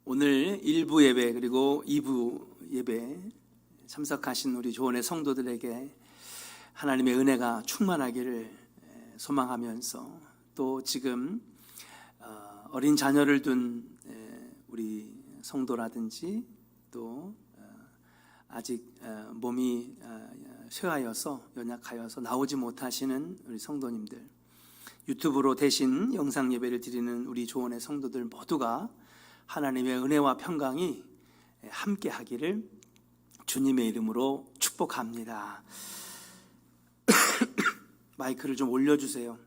오늘 1부 예배 그리고 2부 예배 참석하신 우리 조원의 성도들에게 하나님의 은혜가 충만하기를 소망하면서, 또 지금 어린 자녀를 둔 우리 성도라든지 또 아직 몸이 쇠하여서 연약하여서 나오지 못하시는 우리 성도님들, 유튜브로 대신 영상 예배를 드리는 우리 조원의 성도들 모두가 하나님의 은혜와 평강이 함께 하기를 주님의 이름으로 축복합니다. 마이크를 좀 올려주세요.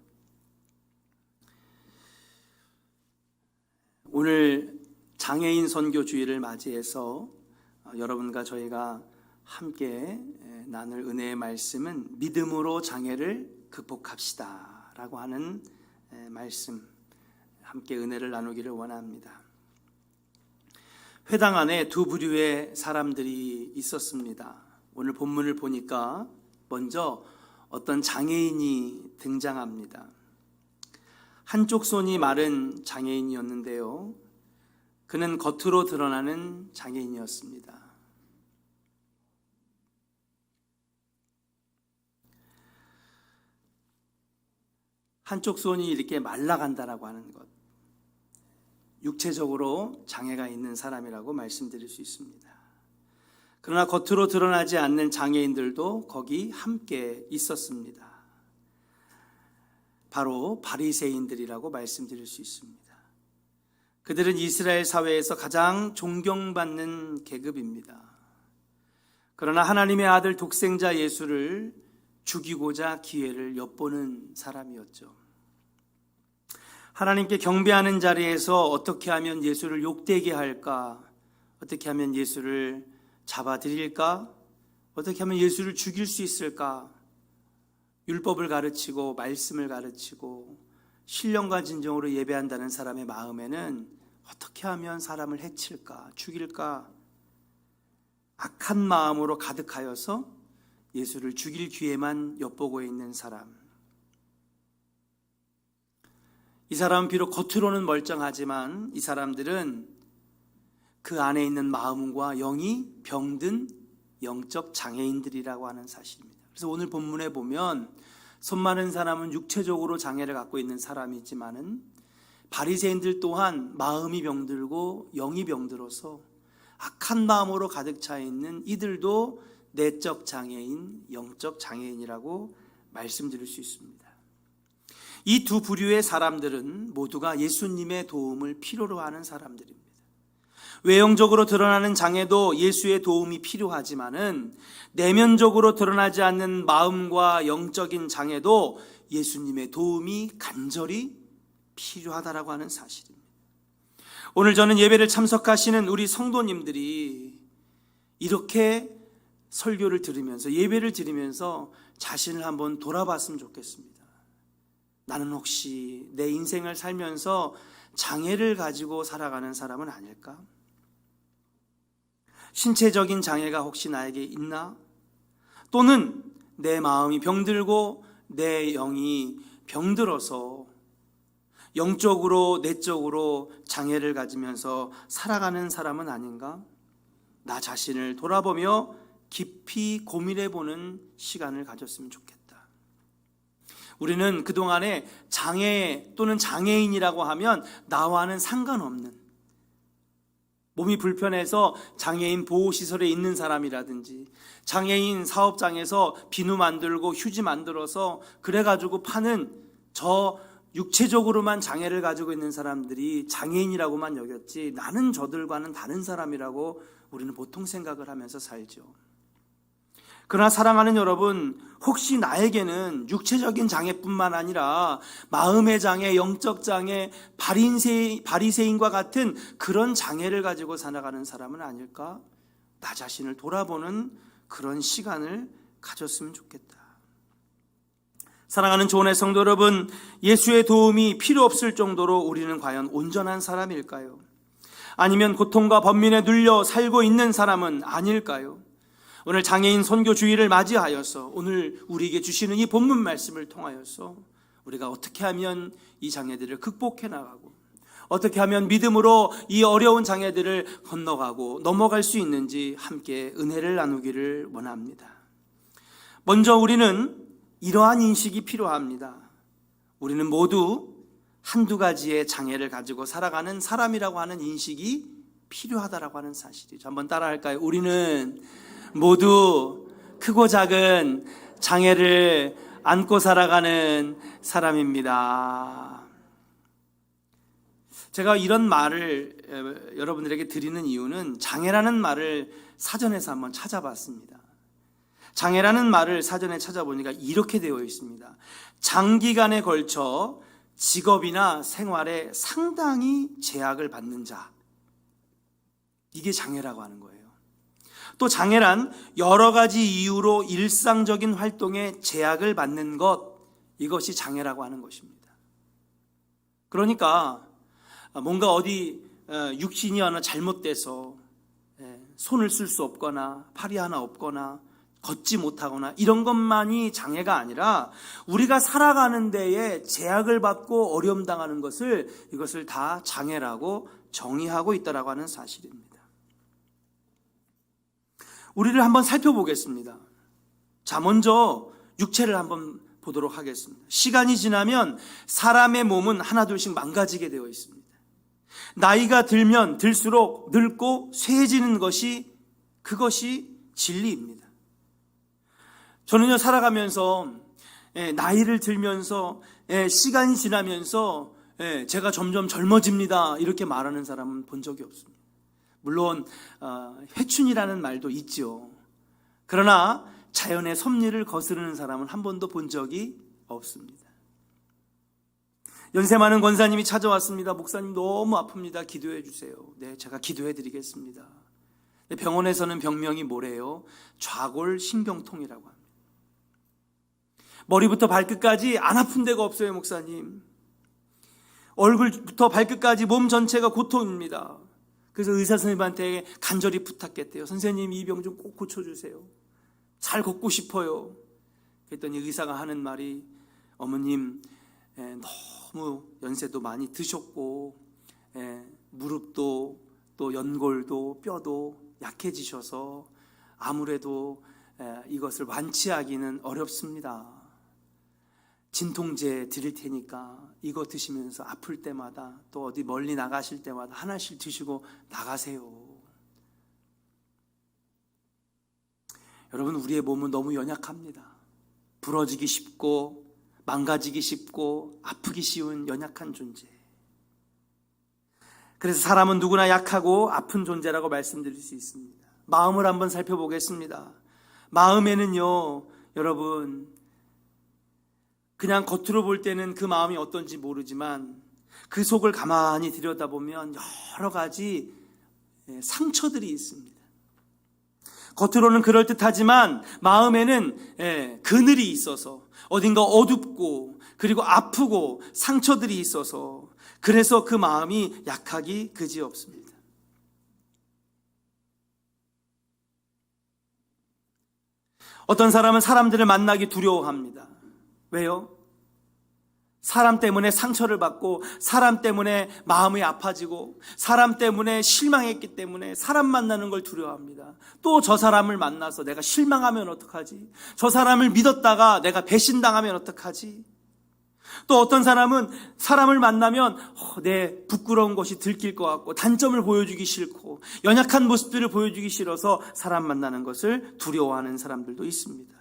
오늘 장애인 선교 주일을 맞이해서 여러분과 저희가 함께 나눌 은혜의 말씀은 믿음으로 장애를 극복합시다 라고 하는 말씀, 함께 은혜를 나누기를 원합니다. 회당 안에 두 부류의 사람들이 있었습니다. 오늘 본문을 보니까 먼저 어떤 장애인이 등장합니다. 한쪽 손이 마른 장애인이었는데요, 그는 겉으로 드러나는 장애인이었습니다. 한쪽 손이 이렇게 말라간다라고 하는 것, 육체적으로 장애가 있는 사람이라고 말씀드릴 수 있습니다. 그러나 겉으로 드러나지 않는 장애인들도 거기 함께 있었습니다. 바로 바리새인들이라고 말씀드릴 수 있습니다. 그들은 이스라엘 사회에서 가장 존경받는 계급입니다. 그러나 하나님의 아들 독생자 예수를 죽이고자 기회를 엿보는 사람이었죠. 하나님께 경배하는 자리에서 어떻게 하면 예수를 욕되게 할까? 어떻게 하면 예수를 잡아드릴까? 어떻게 하면 예수를 죽일 수 있을까? 율법을 가르치고 말씀을 가르치고 신령과 진정으로 예배한다는 사람의 마음에는 어떻게 하면 사람을 해칠까? 죽일까? 악한 마음으로 가득하여서 예수를 죽일 기회만 엿보고 있는 사람. 이 사람은 비록 겉으로는 멀쩡하지만 이 사람들은 그 안에 있는 마음과 영이 병든 영적 장애인들이라고 하는 사실입니다. 그래서 오늘 본문에 보면 손 마른 사람은 육체적으로 장애를 갖고 있는 사람이지만은 바리새인들 또한 마음이 병들고 영이 병들어서 악한 마음으로 가득 차 있는 이들도 내적 장애인, 영적 장애인이라고 말씀드릴 수 있습니다. 이 두 부류의 사람들은 모두가 예수님의 도움을 필요로 하는 사람들입니다. 외형적으로 드러나는 장애도 예수의 도움이 필요하지만은 내면적으로 드러나지 않는 마음과 영적인 장애도 예수님의 도움이 간절히 필요하다라고 하는 사실입니다. 오늘 저는 예배를 참석하시는 우리 성도님들이 이렇게 설교를 들으면서, 예배를 드리면서 자신을 한번 돌아봤으면 좋겠습니다. 나는 혹시 내 인생을 살면서 장애를 가지고 살아가는 사람은 아닐까? 신체적인 장애가 혹시 나에게 있나? 또는 내 마음이 병들고 내 영이 병들어서 영적으로 내적으로 장애를 가지면서 살아가는 사람은 아닌가? 나 자신을 돌아보며 깊이 고민해보는 시간을 가졌으면 좋겠다. 우리는 그동안에 장애 또는 장애인이라고 하면 나와는 상관없는, 몸이 불편해서 장애인 보호시설에 있는 사람이라든지 장애인 사업장에서 비누 만들고 휴지 만들어서 그래가지고 파는 저 육체적으로만 장애를 가지고 있는 사람들이 장애인이라고만 여겼지, 나는 저들과는 다른 사람이라고 우리는 보통 생각을 하면서 살죠. 그러나 사랑하는 여러분, 혹시 나에게는 육체적인 장애뿐만 아니라 마음의 장애, 영적 장애, 바리새인과 같은 그런 장애를 가지고 살아가는 사람은 아닐까? 나 자신을 돌아보는 그런 시간을 가졌으면 좋겠다. 사랑하는 조원의 성도 여러분, 예수의 도움이 필요 없을 정도로 우리는 과연 온전한 사람일까요? 아니면 고통과 번민에 눌려 살고 있는 사람은 아닐까요? 오늘 장애인 선교 주일을 맞이하여서 오늘 우리에게 주시는 이 본문 말씀을 통하여서 우리가 어떻게 하면 이 장애들을 극복해 나가고 어떻게 하면 믿음으로 이 어려운 장애들을 건너가고 넘어갈 수 있는지 함께 은혜를 나누기를 원합니다. 먼저 우리는 이러한 인식이 필요합니다. 우리는 모두 한두 가지의 장애를 가지고 살아가는 사람이라고 하는 인식이 필요하다라고 하는 사실이죠. 한번 따라할까요? 우리는 모두 크고 작은 장애를 안고 살아가는 사람입니다. 제가 이런 말을 여러분들에게 드리는 이유는 장애라는 말을 사전에서 한번 찾아봤습니다. 장애라는 말을 사전에 찾아보니까 이렇게 되어 있습니다. 장기간에 걸쳐 직업이나 생활에 상당히 제약을 받는 자, 이게 장애라고 하는 거예요. 또 장애란 여러 가지 이유로 일상적인 활동에 제약을 받는 것, 이것이 장애라고 하는 것입니다. 그러니까 뭔가 어디 육신이 하나 잘못돼서 손을 쓸 수 없거나 팔이 하나 없거나 걷지 못하거나 이런 것만이 장애가 아니라 우리가 살아가는 데에 제약을 받고 어려움 당하는 것을, 이것을 다 장애라고 정의하고 있다라고 하는 사실입니다. 우리를 한번 살펴보겠습니다. 자, 먼저 육체를 한번 보도록 하겠습니다. 시간이 지나면 사람의 몸은 하나둘씩 망가지게 되어 있습니다. 나이가 들면 들수록 늙고 쇠해지는 것이, 그것이 진리입니다. 저는요, 살아가면서 나이를 들면서 시간이 지나면서 제가 점점 젊어집니다, 이렇게 말하는 사람은 본 적이 없습니다. 물론 회춘이라는 말도 있죠. 그러나 자연의 섭리를 거스르는 사람은 한 번도 본 적이 없습니다. 연세 많은 권사님이 찾아왔습니다. 목사님 너무 아픕니다. 기도해 주세요. 네, 제가 기도해 드리겠습니다. 병원에서는 병명이 뭐래요? 좌골신경통이라고 합니다. 머리부터 발끝까지 안 아픈 데가 없어요, 목사님. 얼굴부터 발끝까지 몸 전체가 고통입니다. 그래서 의사 선생님한테 간절히 부탁했대요. 선생님, 이 병 좀 꼭 고쳐주세요. 잘 걷고 싶어요. 그랬더니 의사가 하는 말이, 어머님 너무 연세도 많이 드셨고 무릎도 또 연골도 뼈도 약해지셔서 아무래도 이것을 완치하기는 어렵습니다. 진통제 드릴 테니까 이거 드시면서 아플 때마다 또 어디 멀리 나가실 때마다 하나씩 드시고 나가세요. 여러분, 우리의 몸은 너무 연약합니다. 부러지기 쉽고 망가지기 쉽고 아프기 쉬운 연약한 존재. 그래서 사람은 누구나 약하고 아픈 존재라고 말씀드릴 수 있습니다. 마음을 한번 살펴보겠습니다. 마음에는요, 여러분, 그냥 겉으로 볼 때는 그 마음이 어떤지 모르지만 그 속을 가만히 들여다보면 여러 가지 상처들이 있습니다. 겉으로는 그럴듯하지만 마음에는 그늘이 있어서 어딘가 어둡고 그리고 아프고 상처들이 있어서, 그래서 그 마음이 약하기 그지없습니다. 어떤 사람은 사람들을 만나기 두려워합니다. 왜요? 사람 때문에 상처를 받고 사람 때문에 마음이 아파지고 사람 때문에 실망했기 때문에 사람 만나는 걸 두려워합니다. 또 저 사람을 만나서 내가 실망하면 어떡하지? 저 사람을 믿었다가 내가 배신당하면 어떡하지? 또 어떤 사람은 사람을 만나면 내 부끄러운 것이 들킬 것 같고 단점을 보여주기 싫고 연약한 모습들을 보여주기 싫어서 사람 만나는 것을 두려워하는 사람들도 있습니다.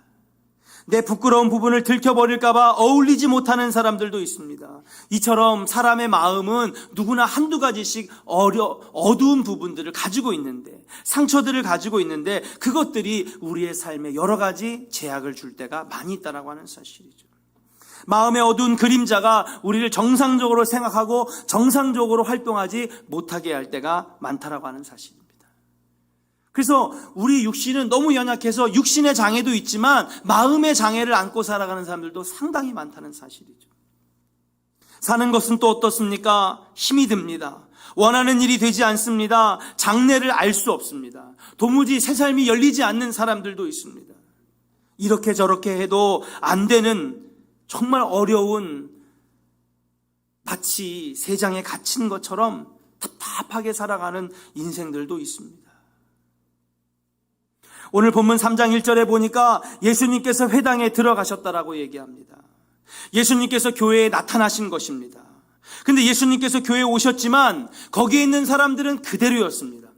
내 부끄러운 부분을 들켜버릴까 봐 어울리지 못하는 사람들도 있습니다. 이처럼 사람의 마음은 누구나 한두 가지씩 어두운 부분들을 가지고 있는데, 상처들을 가지고 있는데, 그것들이 우리의 삶에 여러 가지 제약을 줄 때가 많이 있다고 하는 사실이죠. 마음의 어두운 그림자가 우리를 정상적으로 생각하고 정상적으로 활동하지 못하게 할 때가 많다라고 하는 사실입니다. 그래서 우리 육신은 너무 연약해서 육신의 장애도 있지만 마음의 장애를 안고 살아가는 사람들도 상당히 많다는 사실이죠. 사는 것은 또 어떻습니까? 힘이 듭니다. 원하는 일이 되지 않습니다. 장래를 알 수 없습니다. 도무지 새 삶이 열리지 않는 사람들도 있습니다. 이렇게 저렇게 해도 안 되는 정말 어려운 마치 세장에 갇힌 것처럼 답답하게 살아가는 인생들도 있습니다. 오늘 본문 3장 1절에 보니까 예수님께서 회당에 들어가셨다라고 얘기합니다. 예수님께서 교회에 나타나신 것입니다. 근데 예수님께서 교회에 오셨지만 거기에 있는 사람들은 그대로였습니다.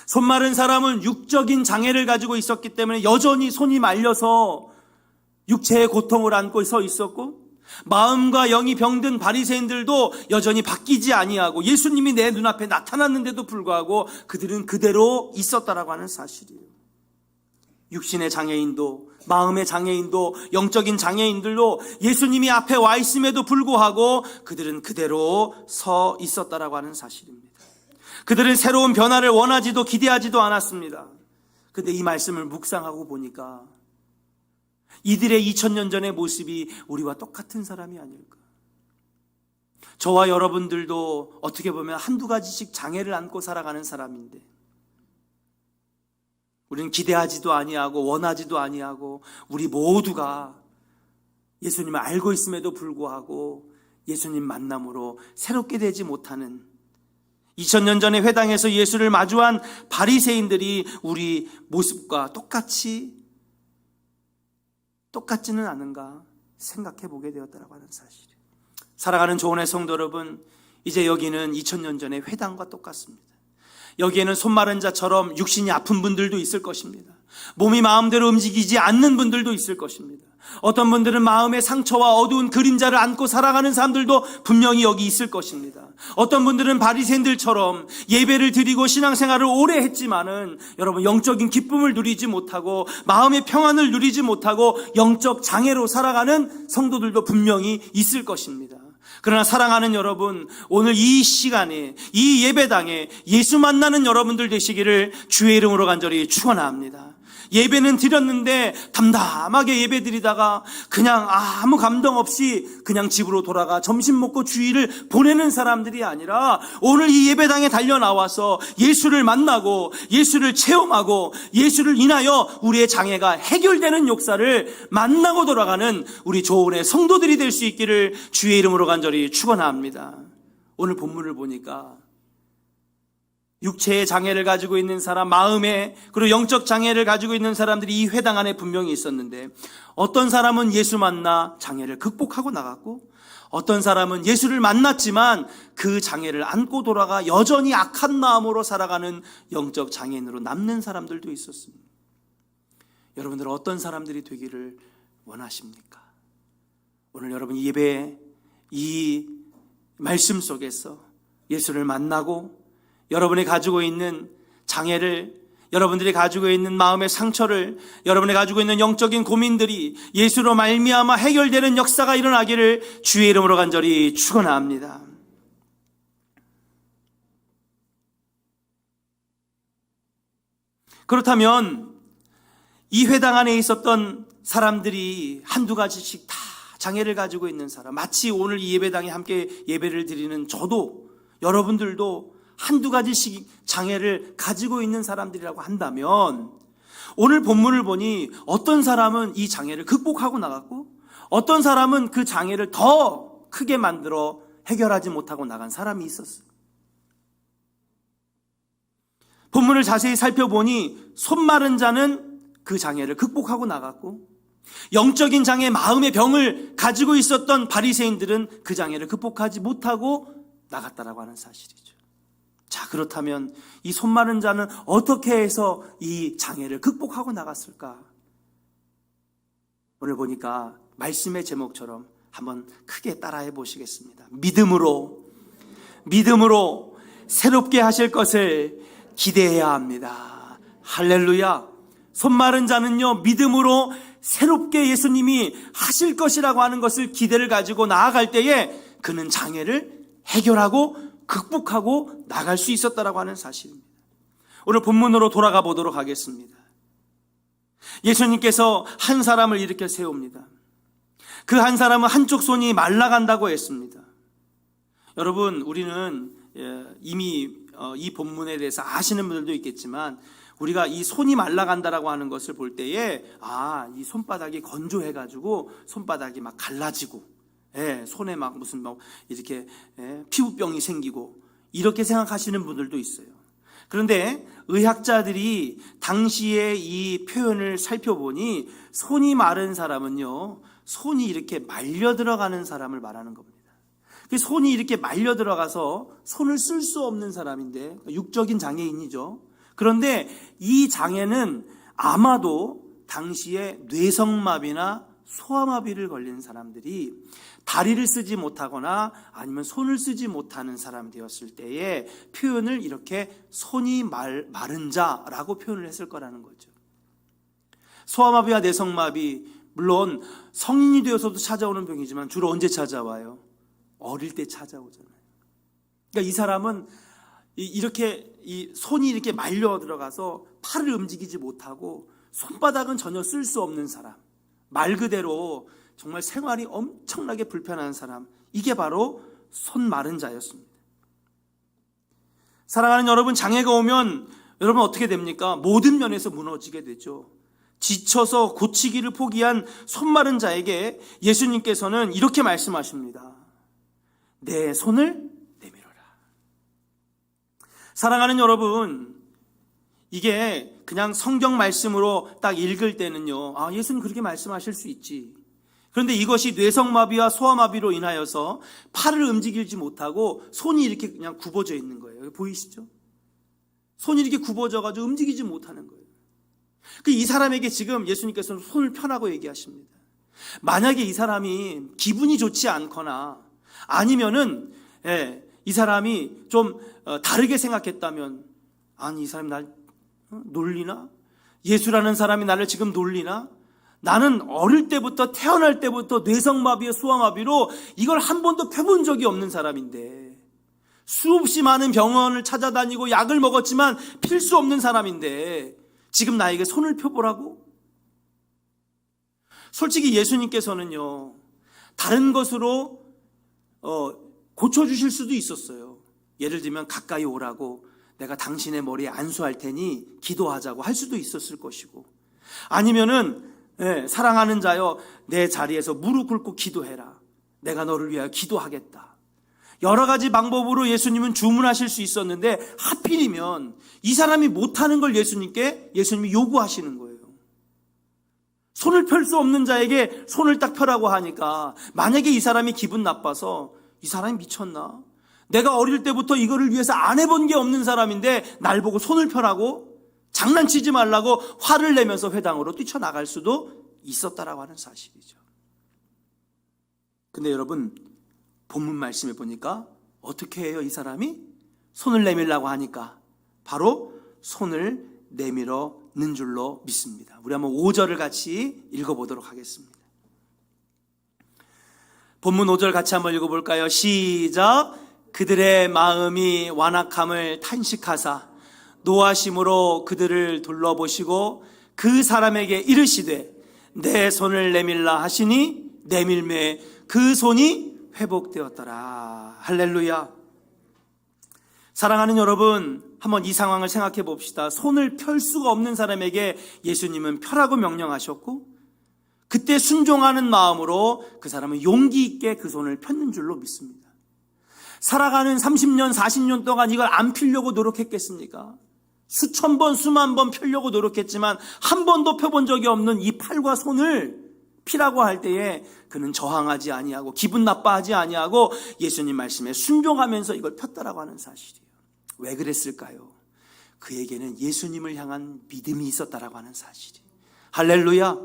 손 마른 사람은 육적인 장애를 가지고 있었기 때문에 여전히 손이 말려서 육체의 고통을 안고 서 있었고, 마음과 영이 병든 바리새인들도 여전히 바뀌지 아니하고 예수님이 내 눈앞에 나타났는데도 불구하고 그들은 그대로 있었다라고 하는 사실이에요. 육신의 장애인도, 마음의 장애인도, 영적인 장애인들도 예수님이 앞에 와 있음에도 불구하고 그들은 그대로 서 있었다라고 하는 사실입니다. 그들은 새로운 변화를 원하지도 기대하지도 않았습니다. 그런데 이 말씀을 묵상하고 보니까 이들의 2000년 전의 모습이 우리와 똑같은 사람이 아닐까. 저와 여러분들도 어떻게 보면 한두 가지씩 장애를 안고 살아가는 사람인데, 우리는 기대하지도 아니하고 원하지도 아니하고 우리 모두가 예수님을 알고 있음에도 불구하고 예수님 만남으로 새롭게 되지 못하는, 2000년 전에 회당에서 예수를 마주한 바리새인들이 우리 모습과 똑같지는 않은가 생각해 보게 되었다고 하는 사실이에요. 사랑하는 조은의 성도 여러분, 이제 여기는 2000년 전의 회당과 똑같습니다. 여기에는 손 마른 자처럼 육신이 아픈 분들도 있을 것입니다. 몸이 마음대로 움직이지 않는 분들도 있을 것입니다. 어떤 분들은 마음의 상처와 어두운 그림자를 안고 살아가는 사람들도 분명히 여기 있을 것입니다. 어떤 분들은 바리새인들처럼 예배를 드리고 신앙생활을 오래 했지만은 여러분 영적인 기쁨을 누리지 못하고 마음의 평안을 누리지 못하고 영적 장애로 살아가는 성도들도 분명히 있을 것입니다. 그러나 사랑하는 여러분, 오늘 이 시간에 이 예배당에 예수 만나는 여러분들 되시기를 주의 이름으로 간절히 축원합니다. 예배는 드렸는데 담담하게 예배 드리다가 그냥 아무 감동 없이 그냥 집으로 돌아가 점심 먹고 주일을 보내는 사람들이 아니라 오늘 이 예배당에 달려 나와서 예수를 만나고 예수를 체험하고 예수를 인하여 우리의 장애가 해결되는 역사를 만나고 돌아가는 우리 조은의 성도들이 될 수 있기를 주의 이름으로 간절히 축원합니다. 오늘 본문을 보니까 육체의 장애를 가지고 있는 사람, 마음의 그리고 영적 장애를 가지고 있는 사람들이 이 회당 안에 분명히 있었는데, 어떤 사람은 예수 만나 장애를 극복하고 나갔고, 어떤 사람은 예수를 만났지만 그 장애를 안고 돌아가 여전히 악한 마음으로 살아가는 영적 장애인으로 남는 사람들도 있었습니다. 여러분들은 어떤 사람들이 되기를 원하십니까? 오늘 여러분 예배의 이 말씀 속에서 예수를 만나고 여러분이 가지고 있는 장애를, 여러분들이 가지고 있는 마음의 상처를, 여러분이 가지고 있는 영적인 고민들이 예수로 말미암아 해결되는 역사가 일어나기를 주의 이름으로 간절히 축원합니다. 그렇다면 이 회당 안에 있었던 사람들이 한두 가지씩 다 장애를 가지고 있는 사람, 마치 오늘 이 예배당에 함께 예배를 드리는 저도, 여러분들도 한두 가지씩 장애를 가지고 있는 사람들이라고 한다면, 오늘 본문을 보니 어떤 사람은 이 장애를 극복하고 나갔고 어떤 사람은 그 장애를 더 크게 만들어 해결하지 못하고 나간 사람이 있었어요. 본문을 자세히 살펴보니 손 마른 자는 그 장애를 극복하고 나갔고, 영적인 장애, 마음의 병을 가지고 있었던 바리새인들은 그 장애를 극복하지 못하고 나갔다라고 하는 사실이죠. 자, 그렇다면 이 손 마른 자는 어떻게 해서 이 장애를 극복하고 나갔을까? 오늘 보니까 말씀의 제목처럼 한번 크게 따라해 보시겠습니다. 믿음으로 새롭게 하실 것을 기대해야 합니다. 할렐루야. 손 마른 자는요, 믿음으로 새롭게 예수님이 하실 것이라고 하는 것을 기대를 가지고 나아갈 때에 그는 장애를 해결하고 극복하고 나갈 수 있었다라고 하는 사실입니다. 오늘 본문으로 돌아가 보도록 하겠습니다. 예수님께서 한 사람을 일으켜 세웁니다. 그 한 사람은 한쪽 손이 말라간다고 했습니다. 여러분, 우리는 이미 이 본문에 대해서 아시는 분들도 있겠지만, 우리가 이 손이 말라간다라고 하는 것을 볼 때에 이 손바닥이 건조해가지고 손바닥이 막 갈라지고 손에 막 무슨 이렇게 피부병이 생기고 이렇게 생각하시는 분들도 있어요. 그런데 의학자들이 당시에 이 표현을 살펴보니 손이 마른 사람은요, 손이 이렇게 말려 들어가는 사람을 말하는 겁니다. 손이 이렇게 말려 들어가서 손을 쓸 수 없는 사람인데, 육적인 장애인이죠. 그런데 이 장애는 아마도 당시에 뇌성마비나 소아마비를 걸린 사람들이 다리를 쓰지 못하거나 아니면 손을 쓰지 못하는 사람이 되었을 때에 표현을 이렇게 손이 마른 자라고 표현을 했을 거라는 거죠. 소아마비와 뇌성마비, 물론 성인이 되어서도 찾아오는 병이지만 주로 언제 찾아와요? 어릴 때 찾아오잖아요. 그러니까 이 사람은 이렇게 이 손이 이렇게 말려 들어가서 팔을 움직이지 못하고 손바닥은 전혀 쓸 수 없는 사람, 말 그대로 정말 생활이 엄청나게 불편한 사람, 이게 바로 손 마른 자였습니다. 사랑하는 여러분, 장애가 오면 여러분 어떻게 됩니까? 모든 면에서 무너지게 되죠. 지쳐서 고치기를 포기한 손 마른 자에게 예수님께서는 이렇게 말씀하십니다. 내 손을 내밀어라. 사랑하는 여러분, 이게 그냥 성경 말씀으로 딱 읽을 때는요, 예수님 그렇게 말씀하실 수 있지. 그런데 이것이 뇌성마비와 소아마비로 인하여서 팔을 움직이지 못하고 손이 이렇게 그냥 굽어져 있는 거예요. 보이시죠? 손이 이렇게 굽어져가지고 움직이지 못하는 거예요. 이 사람에게 지금 예수님께서는 손을 펴라고 얘기하십니다. 만약에 이 사람이 기분이 좋지 않거나 아니면은 이 사람이 좀 다르게 생각했다면, 아니 이 사람이 날 놀리나? 예수라는 사람이 나를 지금 놀리나? 나는 어릴 때부터, 태어날 때부터 뇌성마비와 소아마비로 이걸 한 번도 펴본 적이 없는 사람인데, 수없이 많은 병원을 찾아다니고 약을 먹었지만 필 수 없는 사람인데 지금 나에게 손을 펴보라고? 솔직히 예수님께서는요, 다른 것으로 고쳐주실 수도 있었어요. 예를 들면 가까이 오라고, 내가 당신의 머리에 안수할 테니 기도하자고 할 수도 있었을 것이고, 아니면은 사랑하는 자여, 내 자리에서 무릎 꿇고 기도해라. 내가 너를 위하여 기도하겠다. 여러 가지 방법으로 예수님은 주문하실 수 있었는데 하필이면 이 사람이 못하는 걸 예수님이 요구하시는 거예요. 손을 펼 수 없는 자에게 손을 딱 펴라고 하니까, 만약에 이 사람이 기분 나빠서 이 사람이 미쳤나? 내가 어릴 때부터 이거를 위해서 안 해본 게 없는 사람인데 날 보고 손을 펴라고? 장난치지 말라고 화를 내면서 회당으로 뛰쳐나갈 수도 있었다라고 하는 사실이죠. 근데 여러분, 본문 말씀에 보니까 어떻게 해요? 이 사람이 손을 내밀라고 하니까 바로 손을 내밀어는 줄로 믿습니다. 우리 한번 5절을 같이 읽어보도록 하겠습니다. 본문 5절 같이 한번 읽어볼까요? 시작. 그들의 마음이 완악함을 탄식하사 노하심으로 그들을 둘러보시고 그 사람에게 이르시되 내 손을 내밀라 하시니 내밀매 그 손이 회복되었더라. 할렐루야. 사랑하는 여러분, 한번 이 상황을 생각해 봅시다. 손을 펼 수가 없는 사람에게 예수님은 펴라고 명령하셨고, 그때 순종하는 마음으로 그 사람은 용기 있게 그 손을 폈는 줄로 믿습니다. 살아가는 30년, 40년 동안 이걸 안 펴려고 노력했겠습니까? 수천 번, 수만 번 펴려고 노력했지만 한 번도 펴본 적이 없는 이 팔과 손을 피라고 할 때에 그는 저항하지 아니하고 기분 나빠하지 아니하고 예수님 말씀에 순종하면서 이걸 폈다라고 하는 사실이에요. 왜 그랬을까요? 그에게는 예수님을 향한 믿음이 있었다라고 하는 사실이에요. 할렐루야.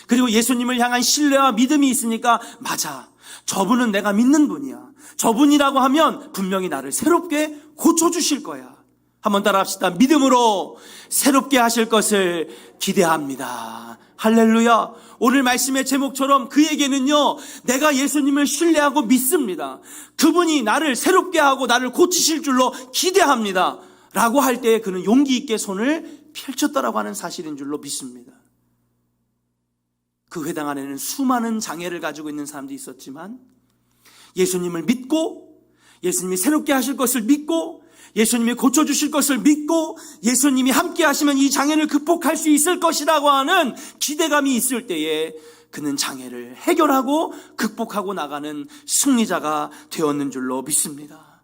그리고 예수님을 향한 신뢰와 믿음이 있으니까, 맞아, 저분은 내가 믿는 분이야. 저분이라고 하면 분명히 나를 새롭게 고쳐주실 거야. 한번 따라합시다. 믿음으로 새롭게 하실 것을 기대합니다. 할렐루야. 오늘 말씀의 제목처럼 그에게는요, 내가 예수님을 신뢰하고 믿습니다. 그분이 나를 새롭게 하고 나를 고치실 줄로 기대합니다. 라고 할 때에 그는 용기 있게 손을 펼쳤다라고 하는 사실인 줄로 믿습니다. 그 회당 안에는 수많은 장애를 가지고 있는 사람들이 있었지만 예수님을 믿고, 예수님이 새롭게 하실 것을 믿고, 예수님이 고쳐주실 것을 믿고, 예수님이 함께 하시면 이 장애를 극복할 수 있을 것이라고 하는 기대감이 있을 때에 그는 장애를 해결하고 극복하고 나가는 승리자가 되었는 줄로 믿습니다.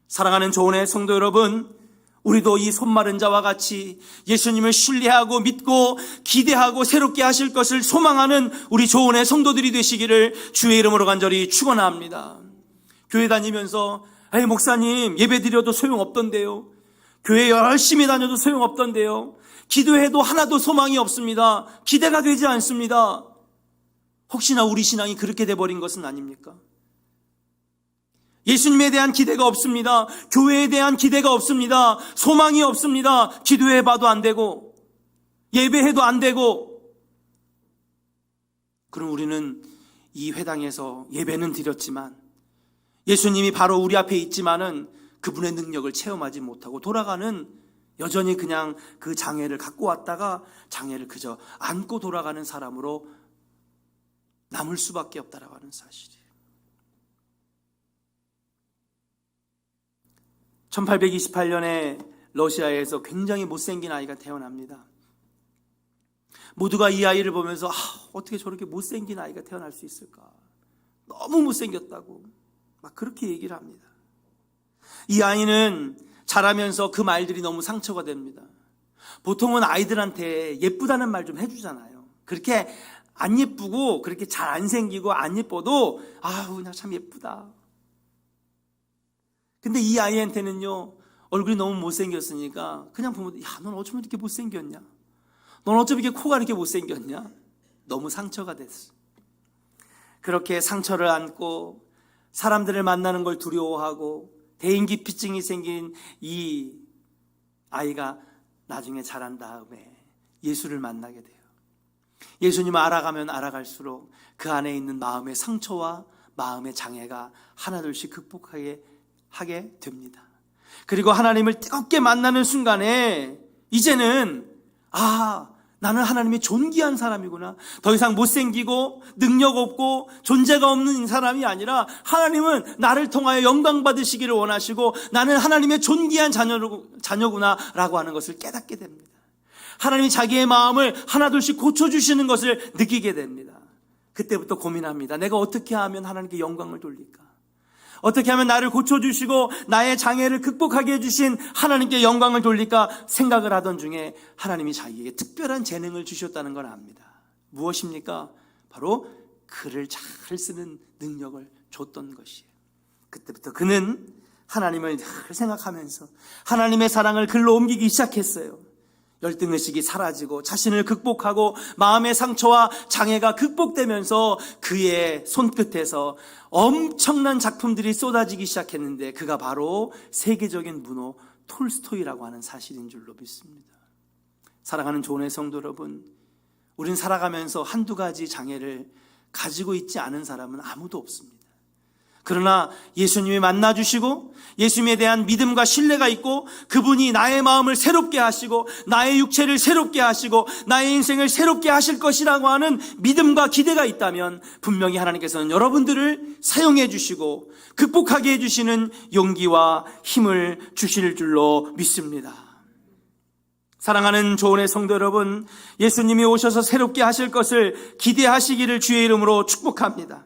사랑하는 조은의 성도 여러분, 우리도 이 손마른 자와 같이 예수님을 신뢰하고 믿고 기대하고 새롭게 하실 것을 소망하는 우리 조은의 성도들이 되시기를 주의 이름으로 간절히 축원합니다. 교회 다니면서 목사님 예배 드려도 소용없던데요, 교회 열심히 다녀도 소용없던데요, 기도해도 하나도 소망이 없습니다, 기대가 되지 않습니다. 혹시나 우리 신앙이 그렇게 돼버린 것은 아닙니까? 예수님에 대한 기대가 없습니다. 교회에 대한 기대가 없습니다. 소망이 없습니다. 기도해봐도 안 되고 예배해도 안 되고. 그럼 우리는 이 회당에서 예배는 드렸지만 예수님이 바로 우리 앞에 있지만은 그분의 능력을 체험하지 못하고 돌아가는, 여전히 그냥 그 장애를 갖고 왔다가 장애를 그저 안고 돌아가는 사람으로 남을 수밖에 없다라고 하는 사실이에요. 1828년에 러시아에서 굉장히 못생긴 아이가 태어납니다. 모두가 이 아이를 보면서 어떻게 저렇게 못생긴 아이가 태어날 수 있을까, 너무 못생겼다고 막 그렇게 얘기를 합니다. 이 아이는 자라면서 그 말들이 너무 상처가 됩니다. 보통은 아이들한테 예쁘다는 말 좀 해주잖아요. 그렇게 안 예쁘고 그렇게 잘 안 생기고 안 예뻐도 나 참 예쁘다. 근데 이 아이한테는요, 얼굴이 너무 못생겼으니까 그냥 보면 넌 어쩌면 이렇게 못생겼냐, 넌 어쩌면 이렇게 코가 이렇게 못생겼냐, 너무 상처가 됐어. 그렇게 상처를 안고 사람들을 만나는 걸 두려워하고 대인기피증이 생긴 이 아이가 나중에 자란 다음에 예수를 만나게 돼요. 예수님을 알아가면 알아갈수록 그 안에 있는 마음의 상처와 마음의 장애가 하나둘씩 극복하게 됩니다. 그리고 하나님을 뜨겁게 만나는 순간에 이제는 나는 하나님의 존귀한 사람이구나, 더 이상 못생기고 능력 없고 존재가 없는 사람이 아니라 하나님은 나를 통하여 영광 받으시기를 원하시고 나는 하나님의 존귀한 자녀구나 라고 하는 것을 깨닫게 됩니다. 하나님이 자기의 마음을 하나둘씩 고쳐주시는 것을 느끼게 됩니다. 그때부터 고민합니다. 내가 어떻게 하면 하나님께 영광을 돌릴까? 어떻게 하면 나를 고쳐주시고 나의 장애를 극복하게 해주신 하나님께 영광을 돌릴까 생각을 하던 중에 하나님이 자기에게 특별한 재능을 주셨다는 걸 압니다. 무엇입니까? 바로 글을 잘 쓰는 능력을 줬던 것이에요. 그때부터 그는 하나님을 늘 생각하면서 하나님의 사랑을 글로 옮기기 시작했어요. 열등의식이 사라지고 자신을 극복하고 마음의 상처와 장애가 극복되면서 그의 손끝에서 엄청난 작품들이 쏟아지기 시작했는데 그가 바로 세계적인 문호 톨스토이라고 하는 사실인 줄로 믿습니다. 사랑하는 조은의 성도 여러분, 우린 살아가면서 한두 가지 장애를 가지고 있지 않은 사람은 아무도 없습니다. 그러나 예수님이 만나주시고 예수님에 대한 믿음과 신뢰가 있고 그분이 나의 마음을 새롭게 하시고 나의 육체를 새롭게 하시고 나의 인생을 새롭게 하실 것이라고 하는 믿음과 기대가 있다면 분명히 하나님께서는 여러분들을 사용해 주시고 극복하게 해주시는 용기와 힘을 주실 줄로 믿습니다. 사랑하는 조은의 성도 여러분, 예수님이 오셔서 새롭게 하실 것을 기대하시기를 주의 이름으로 축복합니다.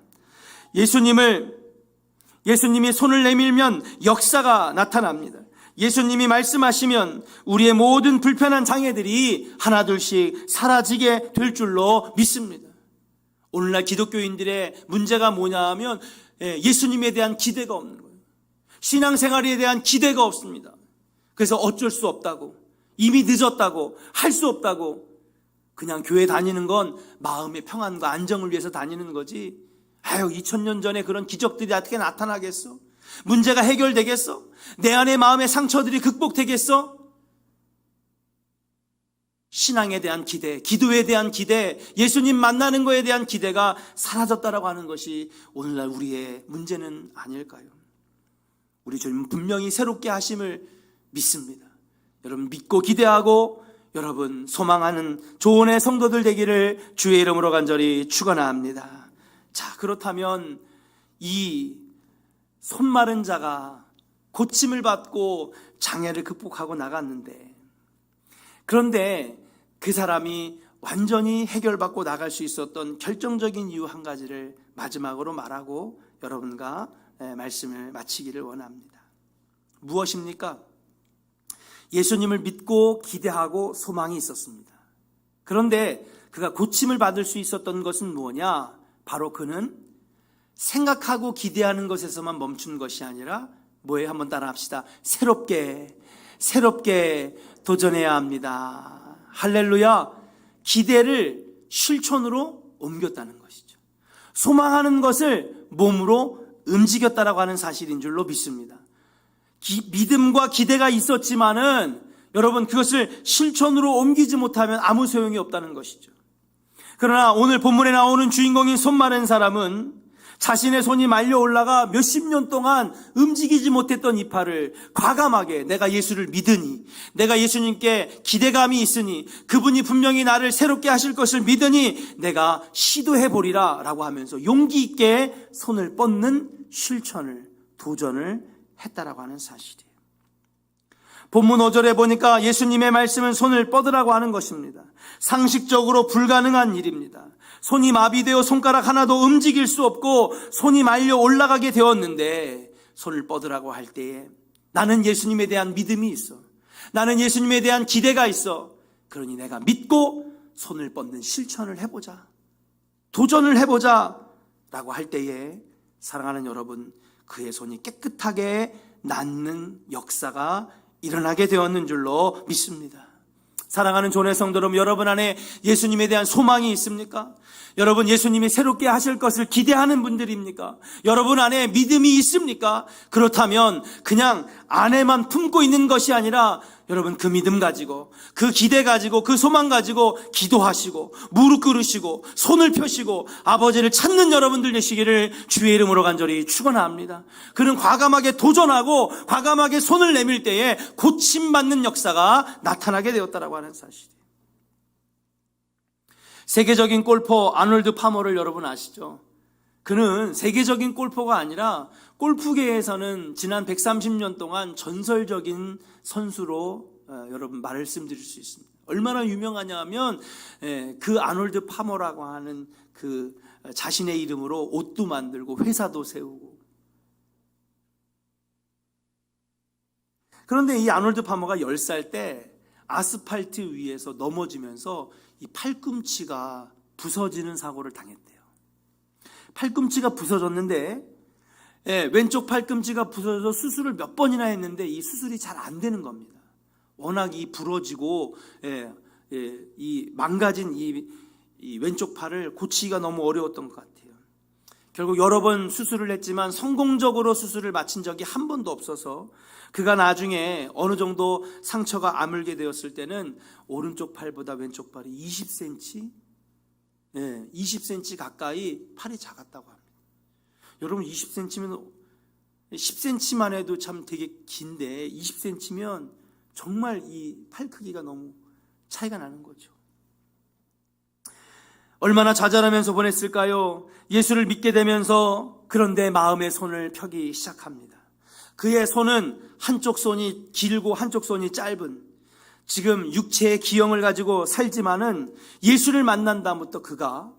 예수님이 손을 내밀면 역사가 나타납니다. 예수님이 말씀하시면 우리의 모든 불편한 장애들이 하나둘씩 사라지게 될 줄로 믿습니다. 오늘날 기독교인들의 문제가 뭐냐 하면 예수님에 대한 기대가 없는 거예요. 신앙생활에 대한 기대가 없습니다. 그래서 어쩔 수 없다고, 이미 늦었다고, 할 수 없다고, 그냥 교회 다니는 건 마음의 평안과 안정을 위해서 다니는 거지 2000년 전에 그런 기적들이 어떻게 나타나겠어? 문제가 해결되겠어? 내 안의 마음의 상처들이 극복되겠어? 신앙에 대한 기대, 기도에 대한 기대, 예수님 만나는 것에 대한 기대가 사라졌다라고 하는 것이 오늘날 우리의 문제는 아닐까요? 우리 주님 분명히 새롭게 하심을 믿습니다. 여러분 믿고 기대하고 여러분 소망하는 조은의 성도들 되기를 주의 이름으로 간절히 축원합니다. 자, 그렇다면 이 손마른 자가 고침을 받고 장애를 극복하고 나갔는데, 그런데 그 사람이 완전히 해결받고 나갈 수 있었던 결정적인 이유 한 가지를 마지막으로 말하고 여러분과 말씀을 마치기를 원합니다. 무엇입니까? 예수님을 믿고 기대하고 소망이 있었습니다. 그런데 그가 고침을 받을 수 있었던 것은 뭐냐? 바로 그는 생각하고 기대하는 것에서만 멈춘 것이 아니라 뭐에 한번 따라합시다. 새롭게 도전해야 합니다. 할렐루야. 기대를 실천으로 옮겼다는 것이죠. 소망하는 것을 몸으로 움직였다라고 하는 사실인 줄로 믿습니다. 믿음과 기대가 있었지만은 여러분 그것을 실천으로 옮기지 못하면 아무 소용이 없다는 것이죠. 그러나 오늘 본문에 나오는 주인공인 손 마른 사람은 자신의 손이 말려 올라가 몇십 년 동안 움직이지 못했던 이 팔을 과감하게 내가 예수를 믿으니, 내가 예수님께 기대감이 있으니, 그분이 분명히 나를 새롭게 하실 것을 믿으니 내가 시도해보리라 라고 하면서 용기 있게 손을 뻗는 실천을, 도전을 했다라고 하는 사실이에요. 본문 5절에 보니까 예수님의 말씀은 손을 뻗으라고 하는 것입니다. 상식적으로 불가능한 일입니다. 손이 마비되어 손가락 하나도 움직일 수 없고 손이 말려 올라가게 되었는데 손을 뻗으라고 할 때에 나는 예수님에 대한 믿음이 있어. 나는 예수님에 대한 기대가 있어. 그러니 내가 믿고 손을 뻗는 실천을 해보자. 도전을 해보자 라고 할 때에 사랑하는 여러분, 그의 손이 깨끗하게 낫는 역사가 일어나게 되었는 줄로 믿습니다. 사랑하는 존의 성도 여러분, 여러분 안에 예수님에 대한 소망이 있습니까? 여러분 예수님이 새롭게 하실 것을 기대하는 분들입니까? 여러분 안에 믿음이 있습니까? 그렇다면 그냥 안에만 품고 있는 것이 아니라 여러분 그 믿음 가지고, 그 기대 가지고, 그 소망 가지고 기도하시고 무릎 꿇으시고 손을 펴시고 아버지를 찾는 여러분들 되시기를 주의 이름으로 간절히 축원합니다. 그는 과감하게 도전하고 과감하게 손을 내밀 때에 고침받는 역사가 나타나게 되었다라고 하는 사실이에요. 세계적인 골퍼 아놀드 파머를 여러분 아시죠? 그는 세계적인 골퍼가 아니라 골프계에서는 지난 130년 동안 전설적인 선수로 여러분 말씀드릴 수 있습니다. 얼마나 유명하냐 하면 그 아놀드 파머라고 하는 그 자신의 이름으로 옷도 만들고 회사도 세우고. 그런데 이 아놀드 파머가 10살 때 아스팔트 위에서 넘어지면서 이 팔꿈치가 부서지는 사고를 당했대요. 팔꿈치가 부서졌는데 왼쪽 팔꿈치가 부서져서 수술을 몇 번이나 했는데 이 수술이 잘 안 되는 겁니다. 워낙 이 부러지고 이 망가진 이 왼쪽 팔을 고치기가 너무 어려웠던 것 같아요. 결국 여러 번 수술을 했지만 성공적으로 수술을 마친 적이 한 번도 없어서 그가 나중에 어느 정도 상처가 아물게 되었을 때는 오른쪽 팔보다 왼쪽 팔이 20cm 20cm 가까이 팔이 작았다고 합니다. 여러분 20cm면 10cm만 해도 참 되게 긴데 20cm면 정말 이 팔 크기가 너무 차이가 나는 거죠. 얼마나 좌절하면서 보냈을까요? 예수를 믿게 되면서 그런데 마음의 손을 펴기 시작합니다. 그의 손은 한쪽 손이 길고 한쪽 손이 짧은, 지금 육체의 기형을 가지고 살지만은 예수를 만난 다음부터 그가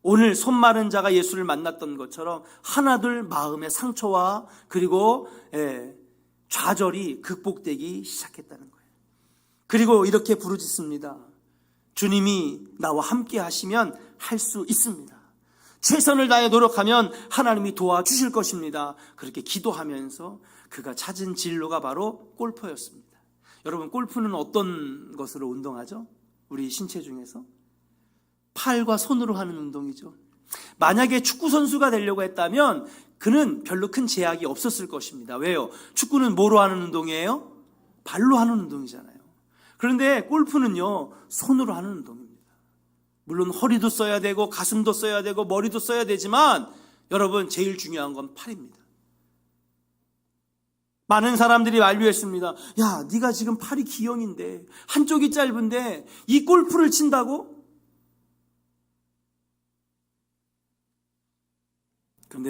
오늘 손 마른 자가 예수를 만났던 것처럼 하나둘 마음의 상처와 그리고 좌절이 극복되기 시작했다는 거예요. 그리고 이렇게 부르짖습니다. 주님이 나와 함께 하시면 할 수 있습니다. 최선을 다해 노력하면 하나님이 도와주실 것입니다. 그렇게 기도하면서 그가 찾은 진로가 바로 골퍼였습니다. 여러분 골프는 어떤 것으로 운동하죠? 우리 신체 중에서 팔과 손으로 하는 운동이죠. 만약에 축구 선수가 되려고 했다면 그는 별로 큰 제약이 없었을 것입니다. 왜요? 축구는 뭐로 하는 운동이에요? 발로 하는 운동이잖아요. 그런데 골프는요 손으로 하는 운동입니다. 물론 허리도 써야 되고 가슴도 써야 되고 머리도 써야 되지만 여러분 제일 중요한 건 팔입니다. 많은 사람들이 만류했습니다. 야, 네가 지금 팔이 기형인데 한쪽이 짧은데 이 골프를 친다고? 그런데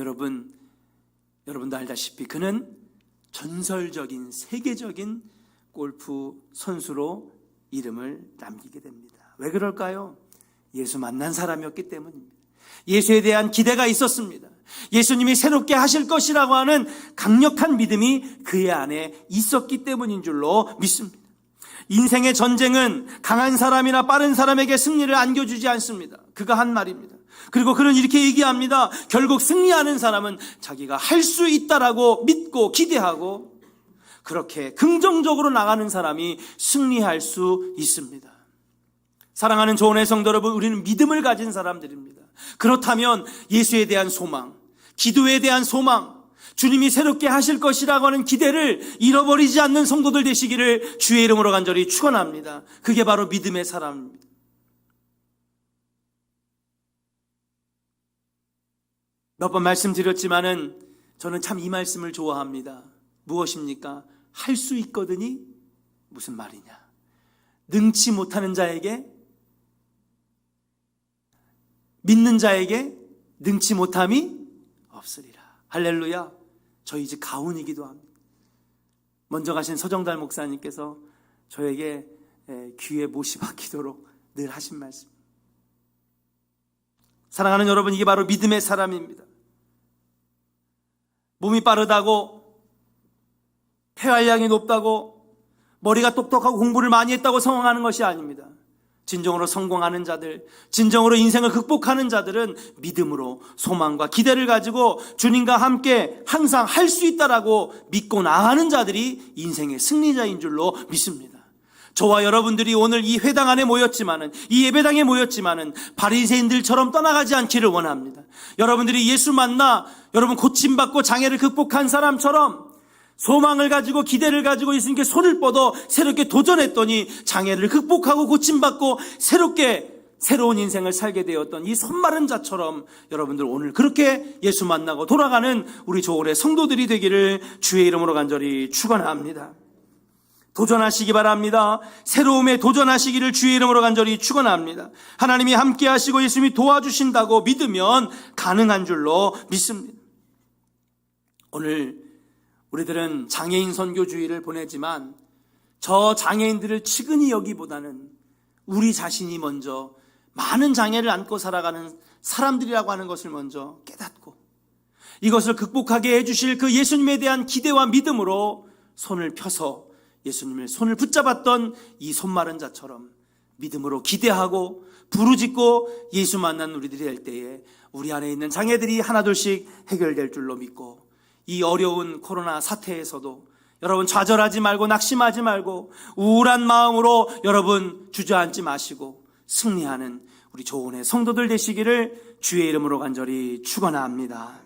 여러분도 알다시피 그는 전설적인 세계적인 골프 선수로 이름을 남기게 됩니다. 왜 그럴까요? 예수 만난 사람이었기 때문입니다. 예수에 대한 기대가 있었습니다. 예수님이 새롭게 하실 것이라고 하는 강력한 믿음이 그의 안에 있었기 때문인 줄로 믿습니다. 인생의 전쟁은 강한 사람이나 빠른 사람에게 승리를 안겨주지 않습니다. 그가 한 말입니다. 그리고 그는 이렇게 얘기합니다. 결국 승리하는 사람은 자기가 할 수 있다라고 믿고 기대하고 그렇게 긍정적으로 나가는 사람이 승리할 수 있습니다. 사랑하는 조은의 성도 여러분, 우리는 믿음을 가진 사람들입니다. 그렇다면 예수에 대한 소망, 기도에 대한 소망, 주님이 새롭게 하실 것이라고 하는 기대를 잃어버리지 않는 성도들 되시기를 주의 이름으로 간절히 축원합니다. 그게 바로 믿음의 사람입니다. 몇 번 말씀드렸지만은 저는 참 이 말씀을 좋아합니다. 무엇입니까? 할 수 있거든이 무슨 말이냐? 능치 못하는 자에게, 믿는 자에게 능치 못함이 없으리라. 할렐루야. 저희 집 가훈이기도 합니다. 먼저 가신 서정달 목사님께서 저에게 귀에 못이 박히도록 늘 하신 말씀. 사랑하는 여러분, 이게 바로 믿음의 사람입니다. 몸이 빠르다고, 폐활량이 높다고, 머리가 똑똑하고 공부를 많이 했다고 성공하는 것이 아닙니다. 진정으로 성공하는 자들, 진정으로 인생을 극복하는 자들은 믿음으로 소망과 기대를 가지고 주님과 함께 항상 할 수 있다라고 믿고 나아가는 자들이 인생의 승리자인 줄로 믿습니다. 저와 여러분들이 오늘 이 회당 안에 모였지만은, 이 예배당에 모였지만은 바리새인들처럼 떠나가지 않기를 원합니다. 여러분들이 예수 만나 여러분 고침받고 장애를 극복한 사람처럼 소망을 가지고 기대를 가지고 예수님께 손을 뻗어 새롭게 도전했더니 장애를 극복하고 고침받고 새로운 인생을 살게 되었던 이 손마른 자처럼 여러분들 오늘 그렇게 예수 만나고 돌아가는 우리 조은의 성도들이 되기를 주의 이름으로 간절히 축원합니다. 도전하시기 바랍니다. 새로움에 도전하시기를 주의 이름으로 간절히 축원합니다. 하나님이 함께 하시고 예수님이 도와주신다고 믿으면 가능한 줄로 믿습니다. 오늘 우리들은 장애인 선교주의를 보내지만 저 장애인들을 측은히 여기보다는 우리 자신이 먼저 많은 장애를 안고 살아가는 사람들이라고 하는 것을 먼저 깨닫고 이것을 극복하게 해주실 그 예수님에 대한 기대와 믿음으로 손을 펴서 예수님을 손을 붙잡았던 이 손마른 자처럼 믿음으로 기대하고 부르짖고 예수 만난 우리들이 될 때에 우리 안에 있는 장애들이 하나둘씩 해결될 줄로 믿고 이 어려운 코로나 사태에서도 여러분 좌절하지 말고 낙심하지 말고 우울한 마음으로 여러분 주저앉지 마시고 승리하는 우리 조은의 성도들 되시기를 주의 이름으로 간절히 축원합니다.